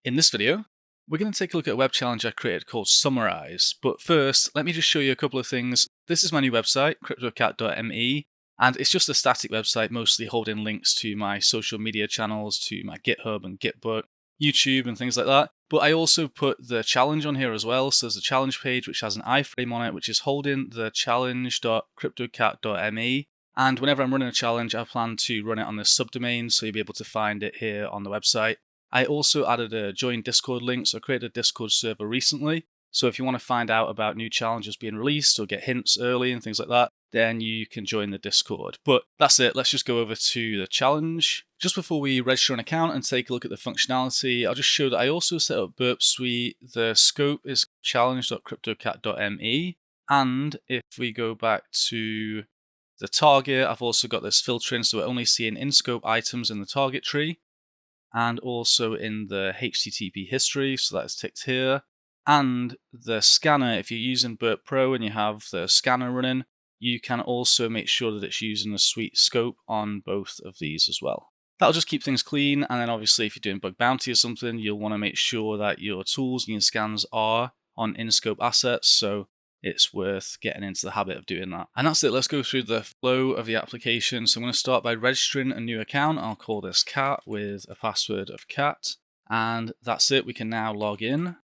In this video, we're going to take a look at a web challenge I created called Summar-AI-ze. But first, let me just show you a couple of things. This is my new website, CryptoCat.me, and it's just a static website mostly holding links to my social media channels, to my GitHub and Gitbook, YouTube and things like that. But I also put the challenge on here as well. So there's a challenge page which has an iframe on it, which is holding the challenge.cryptocat.me. And whenever I'm running a challenge, I plan to run it on this subdomain, so you'll be able to find it here on the website. I also added a join Discord link, so I created a Discord server recently. So if you want to find out about new challenges being released or get hints early and things like that, then you can join the Discord. But that's it, let's just go over to the challenge. Just before we register an account and take a look at the functionality, I'll just show that I also set up Burpsuite. The scope is challenge.cryptocat.me. And if we go back to the target, I've also got this filtering, so we're only seeing in-scope items in the target tree, and also in the HTTP history, so that's ticked here. And the scanner, if you're using Burp Pro and you have the scanner running, you can also make sure that it's using the Suite scope on both of these as well. That'll just keep things clean, and then obviously if you're doing bug bounty or something, you'll want to make sure that your tools and your scans are on in-scope assets, so it's worth getting into the habit of doing that. And that's it, let's go through the flow of the application. So I'm going to start by registering a new account. I'll call this cat with a password of cat. And that's it, we can now log in.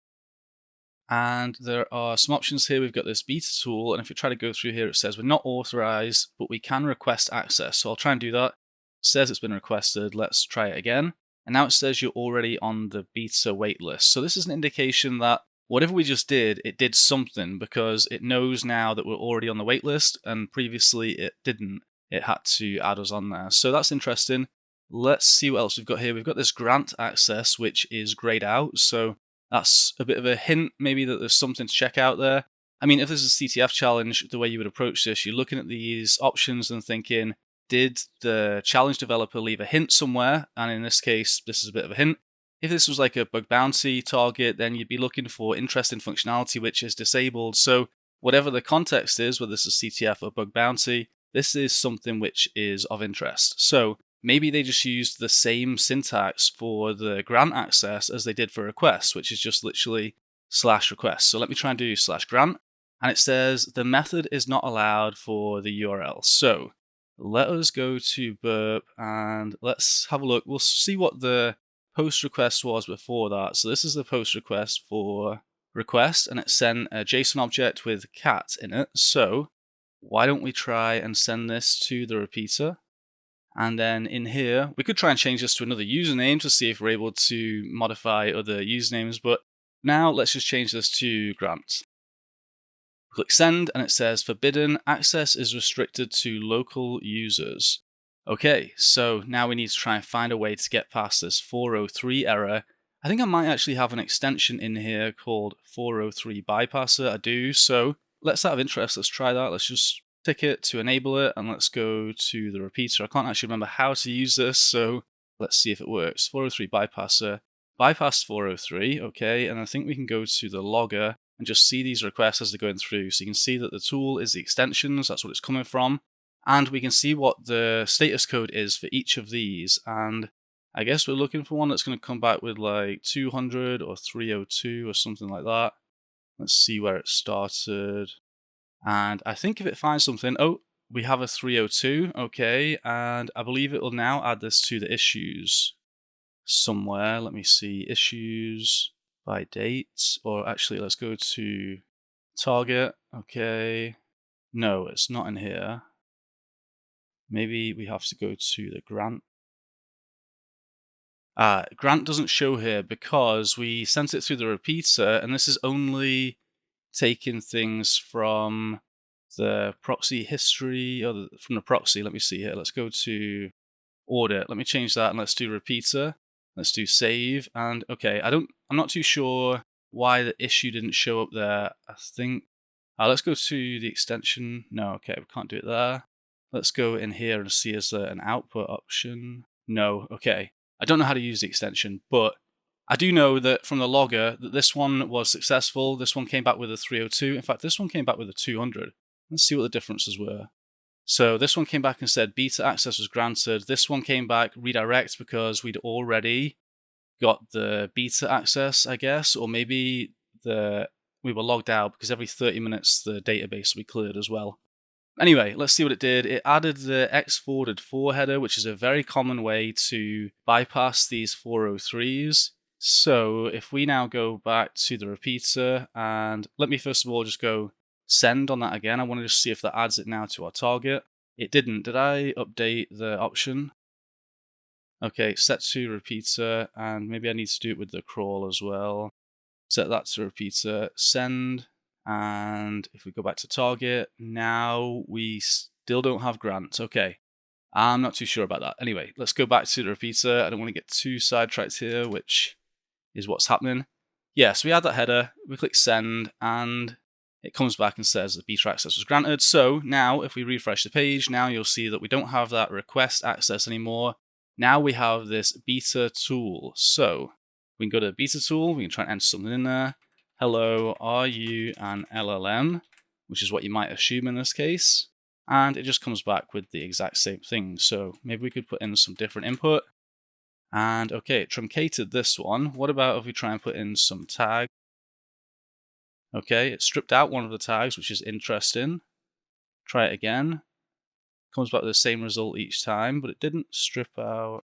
And there are some options here. We've got this beta tool, and if you try to go through here, it says we're not authorized, but we can request access. So I'll try and do that. It says it's been requested, let's try it again. And now it says you're already on the beta waitlist. So this is an indication that whatever we just did, it did something, because it knows now that we're already on the waitlist, and previously it didn't. It had to add us on there. So that's interesting. Let's see what else we've got here. We've got this grant access, which is grayed out. So that's a bit of a hint, maybe, that there's something to check out there. I mean, if this is a CTF challenge, the way you would approach this, you're looking at these options and thinking, did the challenge developer leave a hint somewhere? And in this case, this is a bit of a hint. If this was like a bug bounty target, then you'd be looking for interesting functionality which is disabled. So whatever the context is, whether this is CTF or bug bounty, this is something which is of interest. So maybe they just used the same syntax for the grant access as they did for request, which is just literally /request. So let me try and do /grant. And it says the method is not allowed for the URL. So let us go to Burp and let's have a look. We'll see what the post request was before that. So this is the post request for request, and it sent a JSON object with cat in it. So why don't we try and send this to the repeater? And then in here, we could try and change this to another username to see if we're able to modify other usernames. But now let's just change this to grant. Click send, and it says forbidden access is restricted to local users. Okay, so now we need to try and find a way to get past this 403 error. I think I might actually have an extension in here called 403 bypasser. I do, so let's out of interest, let's try that. Let's just tick it to enable it, and let's go to the repeater. I can't actually remember how to use this, so let's see if it works. 403 bypasser, bypass 403, okay, and I think we can go to the logger and just see these requests as they're going through. So you can see that the tool is the extensions, that's what it's coming from. And we can see what the status code is for each of these. And I guess we're looking for one that's going to come back with like 200 or 302 or something like that. Let's see where it started. And I think if it finds something, oh, we have a 302, okay. And I believe it will now add this to the issues somewhere. Let me see, issues by date, or actually let's go to target, okay. No, it's not in here. Maybe we have to go to the grant. Grant doesn't show here because we sent it through the repeater, and this is only taking things from the proxy history, or from the proxy. Let me see here. Let's go to audit. Let me change that, and let's do repeater. Let's do save. And okay, I'm not too sure why the issue didn't show up there. I think let's go to the extension. No, okay, we can't do it there. Let's go in here and see is there an output option. No, okay. I don't know how to use the extension, but I do know that from the logger that this one was successful. This one came back with a 302. In fact, this one came back with a 200. Let's see what the differences were. So this one came back and said beta access was granted. This one came back redirect because we'd already got the beta access, I guess, or maybe we were logged out because every 30 minutes the database will be cleared as well. Anyway, let's see what it did. It added the Exfiltrating header, which is a very common way to bypass these 403s. So if we now go back to the repeater, and let me first of all just go send on that again. I want to just see if that adds it now to our target. It didn't. Did I update the option? Okay, set to repeater, and maybe I need to do it with the crawl as well. Set that to repeater, send, and if we go back to target, now we still don't have grants. Okay, I'm not too sure about that. Anyway, let's go back to the repeater. I don't want to get too sidetracked here, which is what's happening. Yeah, so we add that header, we click send, and it comes back and says the beta access was granted. So now if we refresh the page, now you'll see that we don't have that request access anymore. Now we have this beta tool. So we can go to the beta tool, we can try and enter something in there. Hello, are you an LLM? Which is what you might assume in this case. And it just comes back with the exact same thing. So maybe we could put in some different input. And okay, it truncated this one. What about if we try and put in some tag? Okay, it stripped out one of the tags, which is interesting. Try it again. Comes back with the same result each time, but it didn't strip out.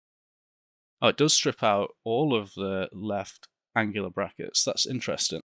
Oh, it does strip out all of the left angular brackets. That's interesting.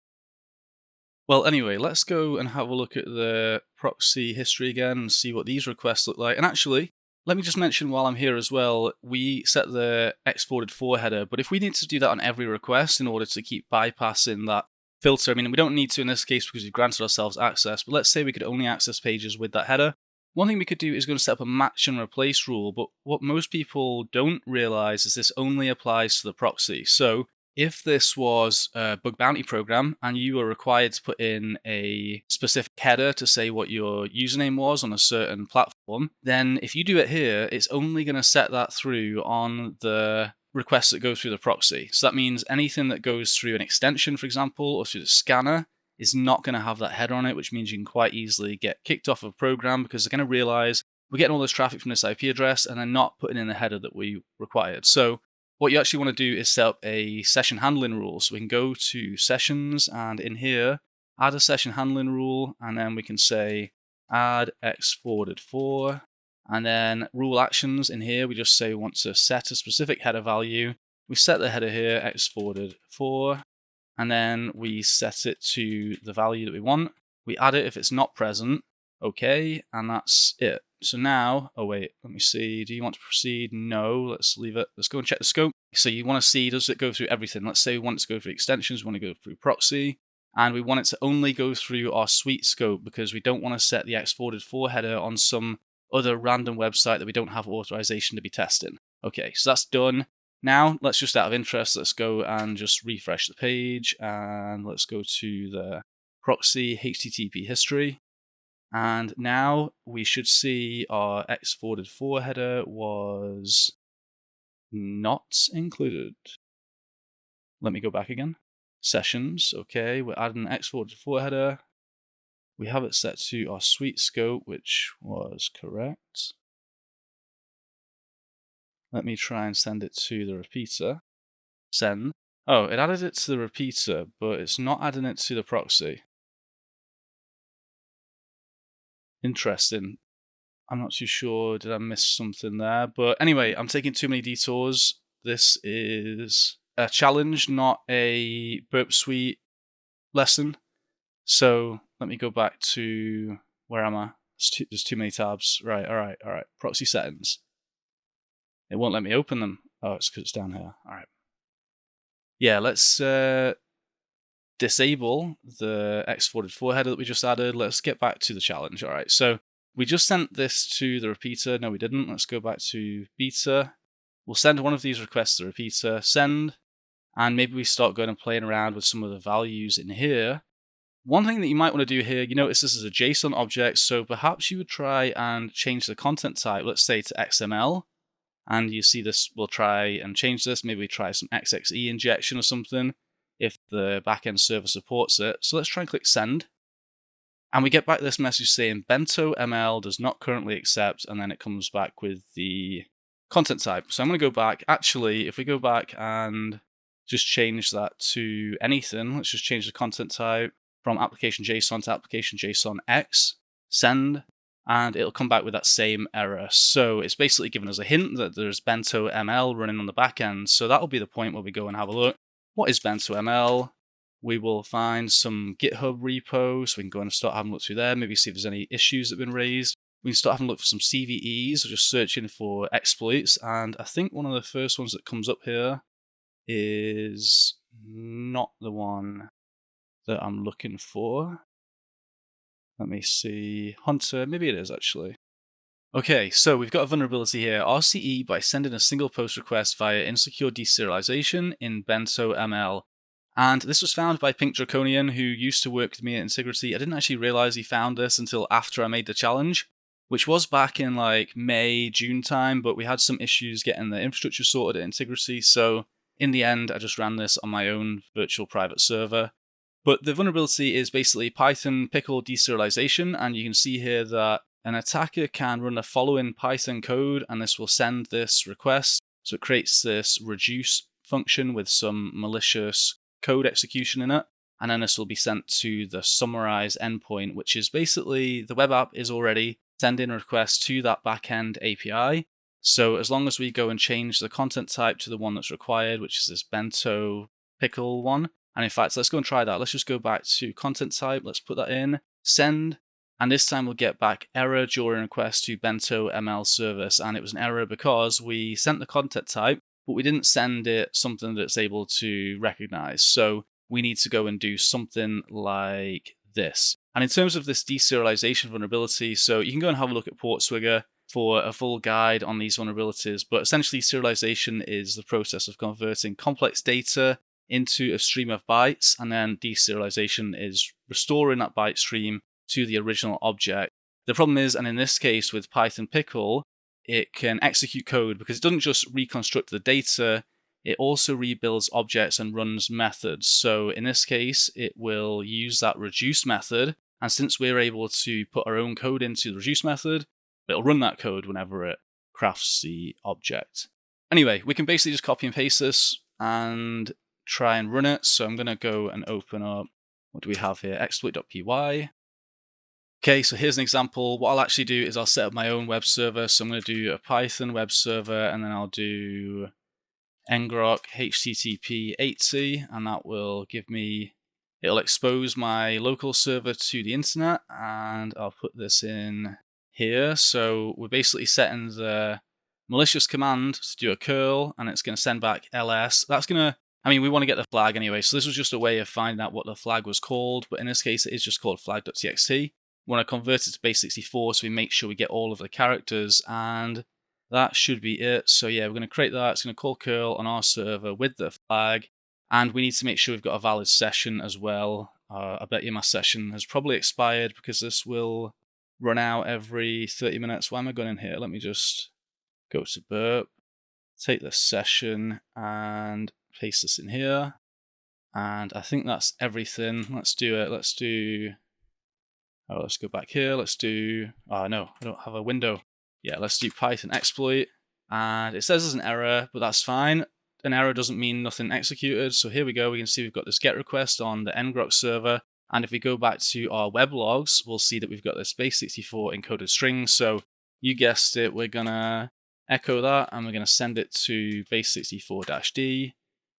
Well, anyway, let's go and have a look at the proxy history again and see what these requests look like. And actually, let me just mention while I'm here as well, we set the Exfiltrating header, but if we need to do that on every request in order to keep bypassing that filter, I mean, we don't need to in this case because we've granted ourselves access, but let's say we could only access pages with that header. One thing we could do is go and set up a match and replace rule, but what most people don't realize is this only applies to the proxy. So if this was a bug bounty program and you were required to put in a specific header to say what your username was on a certain platform, then if you do it here, it's only going to set that through on the requests that go through the proxy. So that means anything that goes through an extension, for example, or through the scanner is not going to have that header on it, which means you can quite easily get kicked off of a program because they're going to realize we're getting all this traffic from this IP address and they're not putting in the header that we required. So what you actually want to do is set up a session handling rule. So we can go to sessions and in here, add a session handling rule, and then we can say add Exfiltrating, and then rule actions in here, we just say we want to set a specific header value. We set the header here, Exfiltrating, and then we set it to the value that we want. We add it if it's not present, okay, and that's it. So now, oh wait, let me see, do you want to proceed? No, let's leave it. Let's go and check the scope. So you want to see, does it go through everything? Let's say we want it to go through extensions, we want to go through proxy, and we want it to only go through our suite scope because we don't want to set the Exfiltrating header on some other random website that we don't have authorization to be testing. Okay, so that's done. Now, let's just out of interest, let's go and just refresh the page, and let's go to the proxy HTTP history. And now we should see our Exfiltrating header was not included. Let me go back again. Sessions, okay, we're adding Exfiltrating header. We have it set to our suite scope, which was correct. Let me try and send it to the repeater. Send. Oh, it added it to the repeater, but it's not adding it to the proxy. Interesting. I'm not too sure, did I miss something there? But anyway, I'm taking too many detours. This is a challenge, not a Burpsuite lesson. So let me go back to, where am I? There's too many tabs. Right, all right. Proxy settings. It won't let me open them. Oh, it's because it's down here. All right. Yeah, let's disable the Exfiltrating header that we just added. Let's get back to the challenge. All right, so we just sent this to the repeater. No, we didn't. Let's go back to beta. We'll send one of these requests to the repeater, send, and maybe we start going and playing around with some of the values in here. One thing that you might want to do here, you notice this is a JSON object, so perhaps you would try and change the content type, let's say to XML, and you see this, we'll try and change this, maybe we try some XXE injection or something, if the backend server supports it. So let's try and click send. And we get back this message saying BentoML does not currently accept, and then it comes back with the content type. So I'm going to go back. Actually, if we go back and just change that to anything. Let's just change the content type from application JSON to application JSON X, send, and it'll come back with that same error. So it's basically giving us a hint that there's BentoML running on the back end. So that'll be the point where we go and have a look. What is BentoML? We will find some GitHub repo, so we can go and start having a look through there, maybe see if there's any issues that have been raised. We can start having a look for some CVEs, or just searching for exploits, and I think one of the first ones that comes up here is not the one that I'm looking for. Let me see. Hunter, maybe it is actually. Okay, so we've got a vulnerability here. RCE by sending a single post request via insecure deserialization in BentoML. And this was found by Pink Draconian, who used to work with me at Integrity. I didn't actually realize he found this until after I made the challenge, which was back in like May, June time, but we had some issues getting the infrastructure sorted at Integrity. So in the end, I just ran this on my own virtual private server. But the vulnerability is basically Python Pickle deserialization, and you can see here that an attacker can run the following Python code, and this will send this request. So it creates this reduce function with some malicious code execution in it, and then this will be sent to the Summar-AI-ze endpoint, which is basically the web app is already sending a request to that backend API. So as long as we go and change the content type to the one that's required, which is this bento pickle one, and in fact, let's go and try that. Let's just go back to content type. Let's put that in, send, and this time we'll get back error during request to BentoML service. And it was an error because we sent the content type, but we didn't send it something that's able to recognize. So we need to go and do something like this. And in terms of this deserialization vulnerability, so you can go and have a look at Portswigger for a full guide on these vulnerabilities. But essentially, serialization is the process of converting complex data into a stream of bytes, and then deserialization is restoring that byte stream to the original object. The problem is, and in this case with Python Pickle, it can execute code because it doesn't just reconstruct the data, it also rebuilds objects and runs methods. So in this case, it will use that reduce method, and since we're able to put our own code into the reduce method, it'll run that code whenever it crafts the object. Anyway, we can basically just copy and paste this and try and run it. So I'm going to go and open up, what do we have here? Exploit.py. Okay, so here's an example. What I'll actually do is I'll set up my own web server. So I'm going to do a Python web server, and then I'll do ngrok http://8c, and that will give me, it'll expose my local server to the internet, and I'll put this in here. So we're basically setting the malicious command to do a curl, and it's going to send back ls. That's going to, we want to get the flag anyway, so this was just a way of finding out what the flag was called, but in this case it is just called flag.txt. We want to convert it to base64 so we make sure we get all of the characters, and that should be it. So yeah, we're going to create that. It's going to call curl on our server with the flag, and we need to make sure we've got a valid session as well. I bet you my session has probably expired because this will run out every 30 minutes. Why am I going in here? Let me just go to burp, take the session, and paste this in here. And I think that's everything. Let's do it. Let's go back here. Let's do, no, I don't have a window. Yeah, let's do Python exploit. And it says there's an error, but that's fine. An error doesn't mean nothing executed. So here we go. We can see we've got this GET request on the ngrok server. And if we go back to our web logs, we'll see that we've got this base64 encoded string. So you guessed it, we're going to echo that, and we're going to send it to base64-d.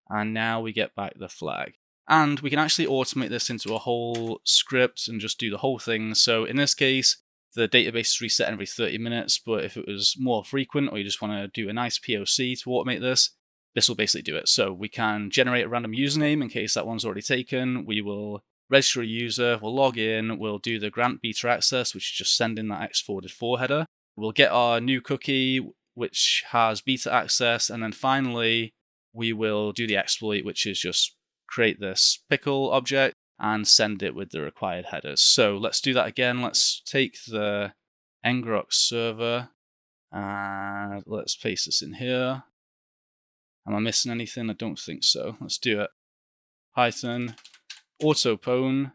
And now we get back the flag. And we can actually automate this into a whole script and just do the whole thing. So in this case, the database is reset every 30 minutes, but if it was more frequent, or you just want to do a nice POC to automate this, this will basically do it. So we can generate a random username in case that one's already taken. We will register a user, we'll log in, we'll do the grant beta access, which is just sending that x-forwarded4 header. We'll get our new cookie, which has beta access, and then finally, we will do the exploit, which is just create this pickle object and send it with the required headers. So let's do that again. Let's take the ngrok server and let's paste this in here. Am I missing anything? I don't think so. Let's do it. Python autopwn.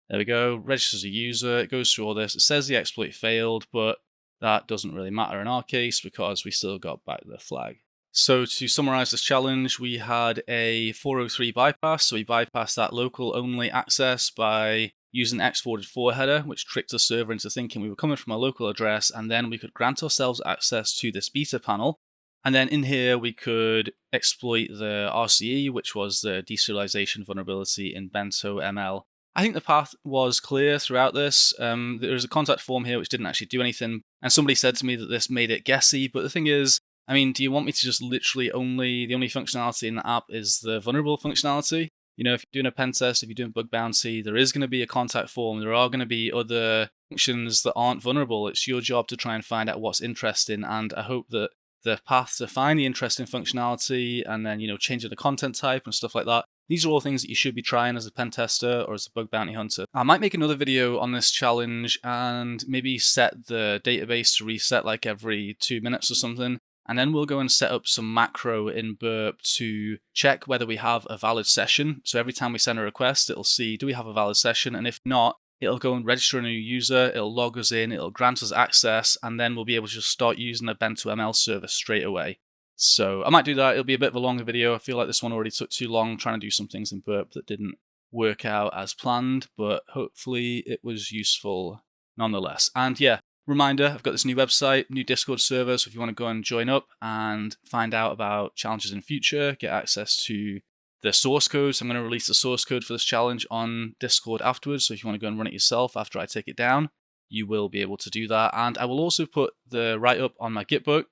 There we go. Registers a user. It goes through all this. It says the exploit failed, but that doesn't really matter in our case because we still got back the flag. So to summarize this challenge, we had a 403 bypass. So we bypassed that local only access by using X44 header, which tricked the server into thinking we were coming from a local address, and then we could grant ourselves access to this beta panel. And then in here, we could exploit the RCE, which was the deserialization vulnerability in BentoML. I think the path was clear throughout this. There's a contact form here which didn't actually do anything, and somebody said to me that this made it guessy, but the thing is, I mean, do you want me to just literally the only functionality in the app is the vulnerable functionality? You know, if you're doing a pen test, if you're doing bug bounty, there is going to be a contact form. There are going to be other functions that aren't vulnerable. It's your job to try and find out what's interesting, and I hope that the path to find the interesting functionality and then, changing the content type and stuff like that, these are all things that you should be trying as a pen tester or as a bug bounty hunter. I might make another video on this challenge and maybe set the database to reset like every 2 minutes or something. And then we'll go and set up some macro in Burp to check whether we have a valid session. So every time we send a request, it'll see, do we have a valid session? And if not, it'll go and register a new user, it'll log us in, it'll grant us access, and then we'll be able to just start using a BentoML service straight away. So I might do that. It'll be a bit of a longer video. I feel like this one already took too long trying to do some things in Burp that didn't work out as planned, but hopefully it was useful nonetheless. And yeah, reminder, I've got this new website, new Discord server, so if you want to go and join up and find out about challenges in future, get access to the source code. So I'm going to release the source code for this challenge on Discord afterwards, so if you want to go and run it yourself after I take it down, you will be able to do that. And I will also put the write-up on my Gitbook.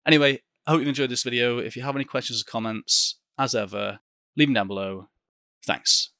Anyway, I hope you enjoyed this video. If you have any questions or comments, as ever, leave them down below. Thanks.